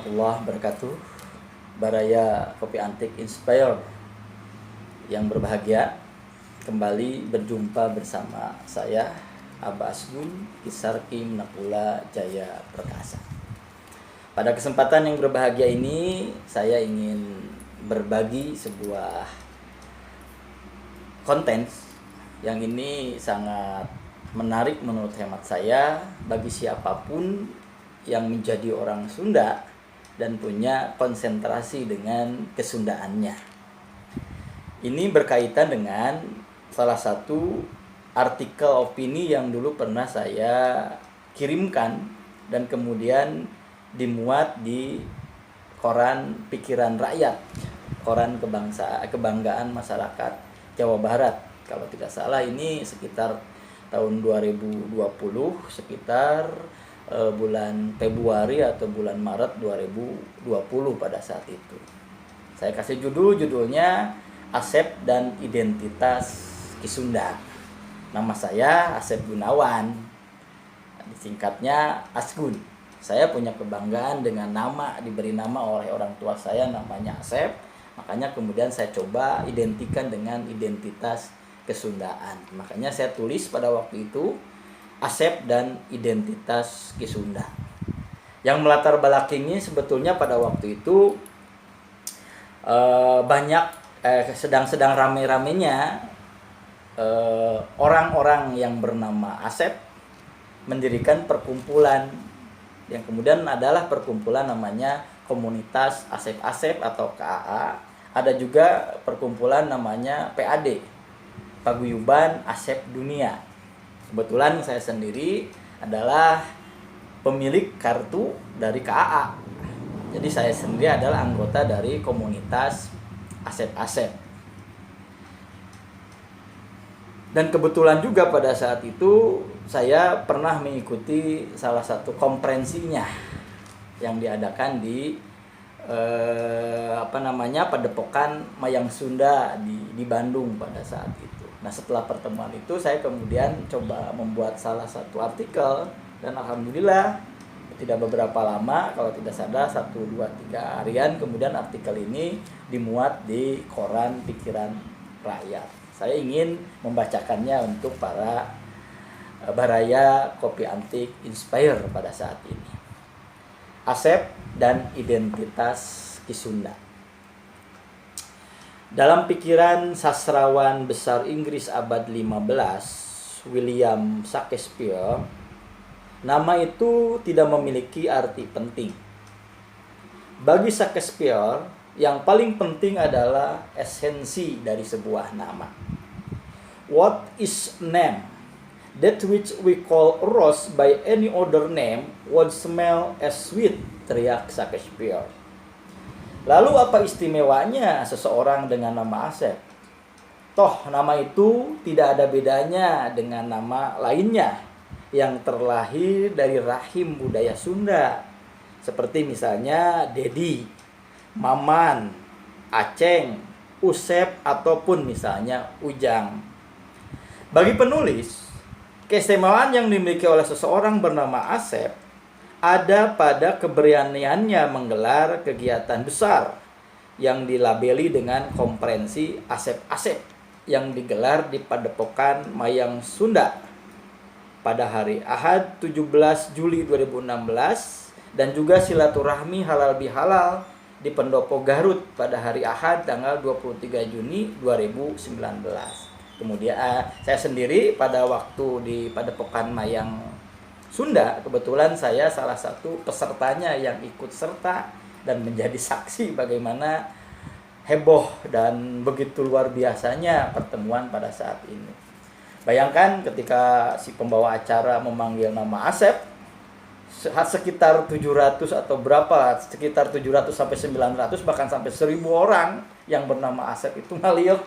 warahmatullahi wabarakatuh. Baraya Kopi Antik Inspire yang berbahagia, kembali berjumpa bersama saya Aba Asgun Isarki Nakula Jaya Perkasa. Pada kesempatan yang berbahagia ini, saya ingin berbagi sebuah konten yang ini sangat menarik menurut hemat saya bagi siapapun yang menjadi orang Sunda dan punya konsentrasi dengan kesundaannya. Ini berkaitan dengan salah satu artikel opini yang dulu pernah saya kirimkan dan kemudian dimuat di koran Pikiran Rakyat, koran kebanggaan masyarakat Jawa Barat. Kalau tidak salah ini sekitar tahun 2020, sekitar bulan Februari atau bulan Maret 2020 pada saat itu. Saya kasih judulnya Asep dan Identitas Kisunda. Nama saya Asep Gunawan, disingkatnya Asgun. Saya punya kebanggaan dengan nama, diberi nama oleh orang tua saya namanya Asep. Makanya kemudian saya coba identikan dengan identitas Kesundaan. Makanya saya tulis pada waktu itu Asep dan Identitas Kisunda. Yang melatar belakangi sebetulnya pada waktu itu banyak sedang rame-ramenya orang-orang yang bernama Asep mendirikan perkumpulan yang kemudian adalah perkumpulan namanya Komunitas Asep-Asep atau KAA. Ada juga perkumpulan namanya PAD, Paguyuban Asep Dunia. Kebetulan saya sendiri adalah pemilik kartu dari KAA. Jadi saya sendiri adalah anggota dari komunitas Asep-Asep. Dan kebetulan juga pada saat itu saya pernah mengikuti salah satu konferensinya yang diadakan di Padepokan Mayang Sunda di Bandung pada saat itu. Nah, setelah pertemuan itu saya kemudian coba membuat salah satu artikel dan alhamdulillah tidak beberapa lama, kalau tidak salah 1, 2, 3 harian kemudian artikel ini dimuat di koran Pikiran Rakyat. Saya ingin membacakannya untuk para baraya Kopi Antik Inspire pada saat ini. Asep dan Identitas Kisunda. Dalam pikiran sastrawan besar Inggris abad 15, William Shakespeare, nama itu tidak memiliki arti penting. Bagi Shakespeare, yang paling penting adalah esensi dari sebuah nama. What is name? That which we call a rose by any other name would smell as sweet, teriak Shakespeare. Lalu apa istimewanya seseorang dengan nama Asep? Toh nama itu tidak ada bedanya dengan nama lainnya yang terlahir dari rahim budaya Sunda. Seperti misalnya Dedi, Maman, Aceng, Usep, ataupun misalnya Ujang. Bagi penulis, keistimewaan yang dimiliki oleh seseorang bernama Asep ada pada keberaniannya menggelar kegiatan besar yang dilabeli dengan konferensi Asep-Asep yang digelar di Padepokan Mayang Sunda pada hari Ahad 17 Juli 2016 dan juga silaturahmi halal bihalal di Pendopo Garut pada hari Ahad tanggal 23 Juni 2019. Kemudian saya sendiri pada waktu di Padepokan Mayang Sunda, kebetulan saya salah satu pesertanya yang ikut serta dan menjadi saksi bagaimana heboh dan begitu luar biasanya pertemuan pada saat ini. Bayangkan ketika si pembawa acara memanggil nama Asep, sekitar 700 atau berapa, sekitar 700 sampai 900 bahkan sampai 1000 orang yang bernama Asep itu ngaliuk.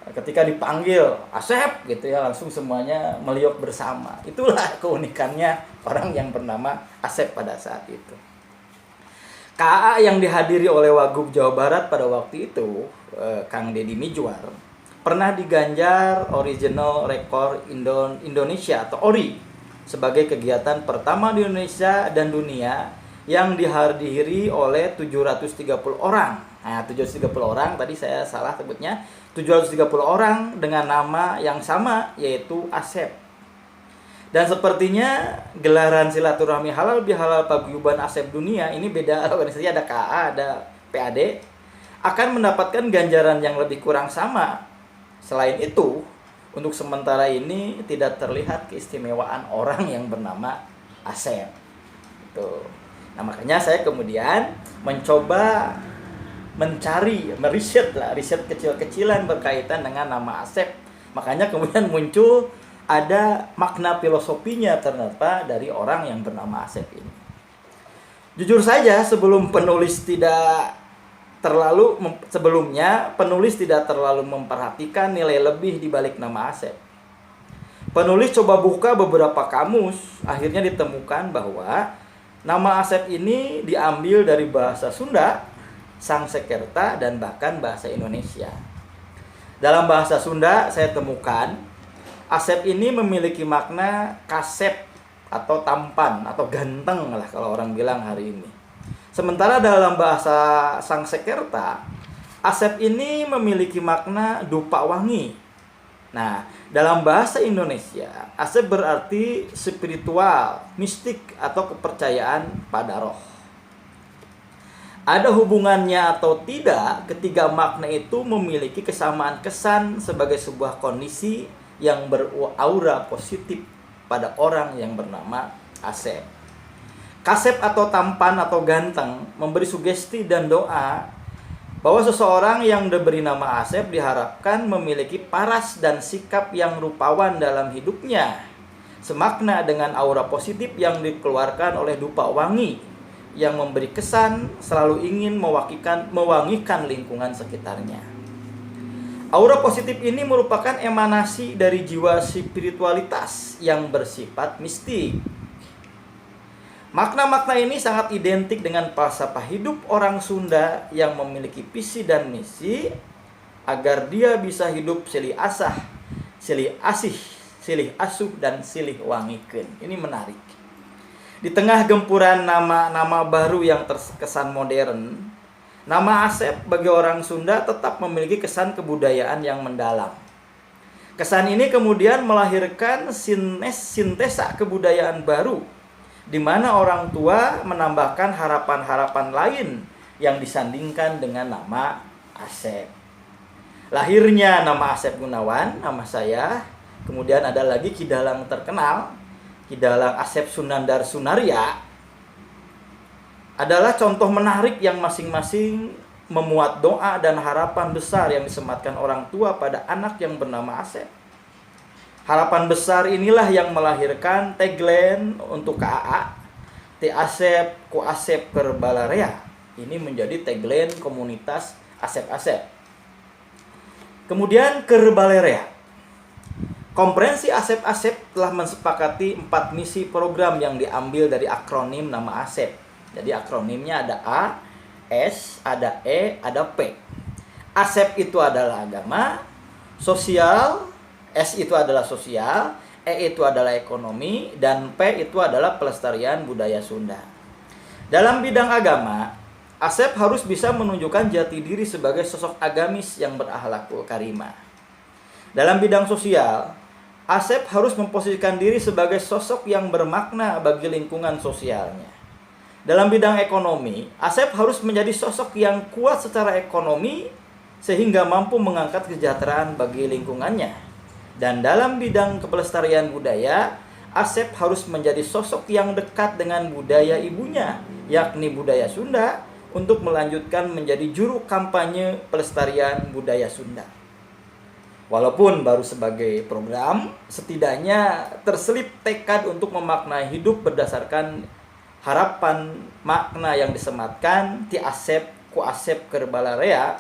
Ketika dipanggil Asep gitu ya, langsung semuanya meliuk bersama. Itulah keunikannya orang yang bernama Asep pada saat itu. KAA yang dihadiri oleh Wagub Jawa Barat pada waktu itu, Kang Deddy Mizwar, pernah diganjar Original Record Indonesia atau ORI sebagai kegiatan pertama di Indonesia dan dunia yang dihadiri oleh 730 orang. Nah, 730 orang tadi saya salah sebutnya. 730 orang dengan nama yang sama, yaitu Asep. Dan sepertinya gelaran silaturahmi halal bihalal paguyuban Asep dunia, ini beda organisasi, ada KA, ada PAD, akan mendapatkan ganjaran yang lebih kurang sama. Selain itu, untuk sementara ini tidak terlihat keistimewaan orang yang bernama Asep. Nah, makanya saya kemudian mencoba meriset kecil-kecilan berkaitan dengan nama Asep. Makanya kemudian muncul ada makna filosofinya ternyata dari orang yang bernama Asep ini. Jujur saja, sebelumnya penulis tidak terlalu memperhatikan nilai lebih di balik nama Asep. Penulis coba buka beberapa kamus, akhirnya ditemukan bahwa nama Asep ini diambil dari bahasa Sunda, Sangsekerta, dan bahkan bahasa Indonesia. Dalam bahasa Sunda saya temukan Asep ini memiliki makna kasep atau tampan atau ganteng lah kalau orang bilang hari ini. Sementara dalam bahasa Sangsekerta, Asep ini memiliki makna dupa wangi. Nah, dalam bahasa Indonesia, Asep berarti spiritual, mistik, atau kepercayaan pada roh. Ada hubungannya atau tidak, ketiga makna itu memiliki kesamaan kesan sebagai sebuah kondisi yang beraura positif pada orang yang bernama Asep. Kasep atau tampan atau ganteng memberi sugesti dan doa bahwa seseorang yang diberi nama Asep diharapkan memiliki paras dan sikap yang rupawan dalam hidupnya, semakna dengan aura positif yang dikeluarkan oleh dupa wangi yang memberi kesan selalu ingin mewangikan lingkungan sekitarnya. Aura positif ini merupakan emanasi dari jiwa spiritualitas yang bersifat mistik. Makna-makna ini sangat identik dengan falsafah hidup orang Sunda yang memiliki visi dan misi agar dia bisa hidup silih asah, silih asih, silih asuh, dan silih wangikeun. Ini menarik. Di tengah gempuran nama-nama baru yang terkesan modern, nama Asep bagi orang Sunda tetap memiliki kesan kebudayaan yang mendalam. Kesan ini kemudian melahirkan sintesa kebudayaan baru, di mana orang tua menambahkan harapan-harapan lain yang disandingkan dengan nama Asep. Lahirnya nama Asep Gunawan, nama saya. Kemudian ada lagi Kidalang terkenal, Kidalang Asep Sunandar Sunaria, adalah contoh menarik yang masing-masing memuat doa dan harapan besar yang disematkan orang tua pada anak yang bernama Asep. Harapan besar inilah yang melahirkan tagline untuk KAA, Ti Asep ku Asep keur Balarea. Ini menjadi tagline komunitas Asep-Asep. Kemudian keur Balarea. Konferensi Asep-Asep telah mensepakati 4 misi program yang diambil dari akronim nama Asep. Jadi akronimnya ada A, S, ada E, ada P. Asep itu adalah agama, sosial, S itu adalah sosial, E itu adalah ekonomi, dan P itu adalah pelestarian budaya Sunda. Dalam bidang agama, Asep harus bisa menunjukkan jati diri sebagai sosok agamis yang berakhlakul karimah. Dalam bidang sosial, Asep harus memposisikan diri sebagai sosok yang bermakna bagi lingkungan sosialnya. Dalam bidang ekonomi, Asep harus menjadi sosok yang kuat secara ekonomi sehingga mampu mengangkat kesejahteraan bagi lingkungannya. Dan dalam bidang kepelestarian budaya, Asep harus menjadi sosok yang dekat dengan budaya ibunya, yakni budaya Sunda, untuk melanjutkan menjadi juru kampanye pelestarian budaya Sunda. Walaupun baru sebagai program, setidaknya terselip tekad untuk memaknai hidup berdasarkan harapan makna yang disematkan Ti Asep ku Asep keur Balarea,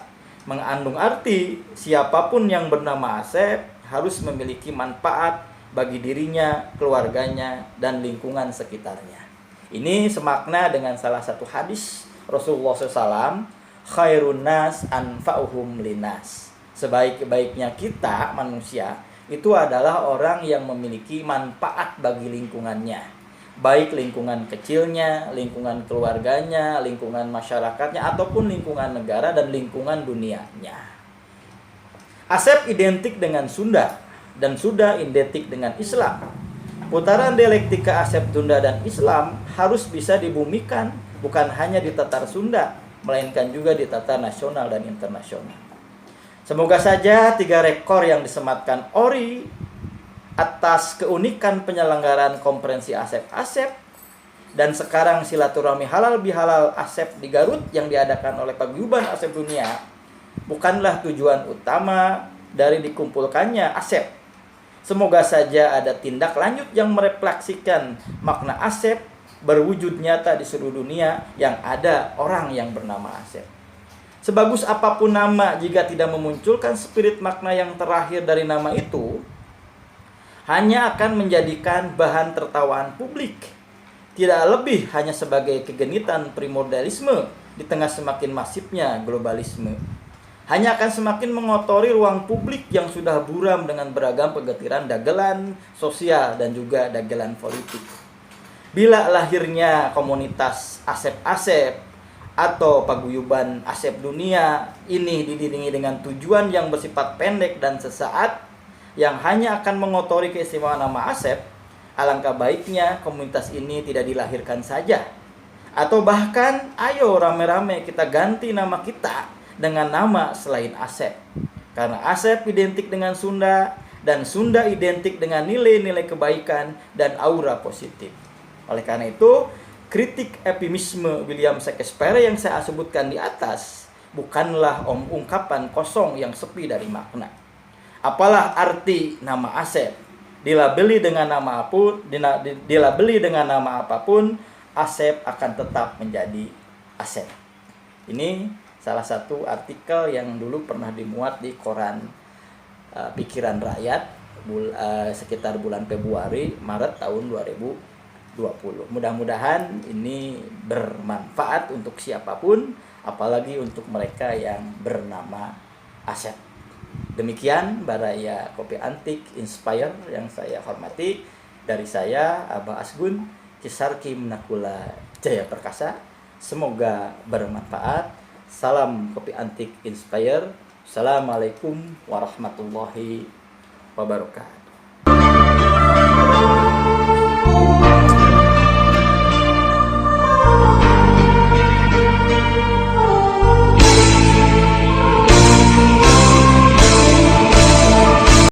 mengandung arti siapapun yang bernama Asep harus memiliki manfaat bagi dirinya, keluarganya, dan lingkungan sekitarnya. Ini semakna dengan salah satu hadis Rasulullah SAW, khairun nas anfa'uhum linas. Sebaik-baiknya kita manusia itu adalah orang yang memiliki manfaat bagi lingkungannya, baik lingkungan kecilnya, lingkungan keluarganya, lingkungan masyarakatnya, ataupun lingkungan negara dan lingkungan dunianya. Asep identik dengan Sunda dan Sunda identik dengan Islam. Putaran dialektika Asep Sunda dan Islam harus bisa dibumikan bukan hanya di tatar Sunda, melainkan juga di tatar nasional dan internasional. Semoga saja 3 rekor yang disematkan Ori atas keunikan penyelenggaraan konferensi Asep-Asep dan sekarang silaturahmi halal bihalal Asep di Garut yang diadakan oleh Paguyuban Asep Dunia bukanlah tujuan utama dari dikumpulkannya Asep. Semoga saja ada tindak lanjut yang merefleksikan makna Asep berwujud nyata di seluruh dunia yang ada orang yang bernama Asep. Sebagus apapun nama, jika tidak memunculkan spirit makna yang terakhir dari nama itu, hanya akan menjadikan bahan tertawaan publik. Tidak lebih hanya sebagai kegenitan primordialisme di tengah semakin masifnya globalisme. Hanya akan semakin mengotori ruang publik yang sudah buram dengan beragam kegetiran dagelan sosial dan juga dagelan politik. Bila lahirnya komunitas Asep-Asep atau Paguyuban Asep Dunia ini diiringi dengan tujuan yang bersifat pendek dan sesaat, yang hanya akan mengotori keistimewaan nama Asep, alangkah baiknya komunitas ini tidak dilahirkan saja. Atau bahkan, ayo rame-rame kita ganti nama kita dengan nama selain Asep. Karena Asep identik dengan Sunda, dan Sunda identik dengan nilai-nilai kebaikan dan aura positif. Oleh karena itu, kritik epimisme William Shakespeare yang saya sebutkan di atas bukanlah ungkapan kosong yang sepi dari makna. Apalah arti nama Asep? Dilabeli dengan nama apapun, Asep akan tetap menjadi Asep. Ini salah satu artikel yang dulu pernah dimuat di koran Pikiran Rakyat sekitar bulan Februari Maret tahun 2020. Mudah-mudahan ini bermanfaat untuk siapapun, apalagi untuk mereka yang bernama Asep. Demikian Baraya Kopi Antik Inspire yang saya hormati. Dari saya Abah Asgun Cisarki Menakula Jaya Perkasa. Semoga bermanfaat. Salam Kopi Antik Inspire. Assalamualaikum warahmatullahi wabarakatuh.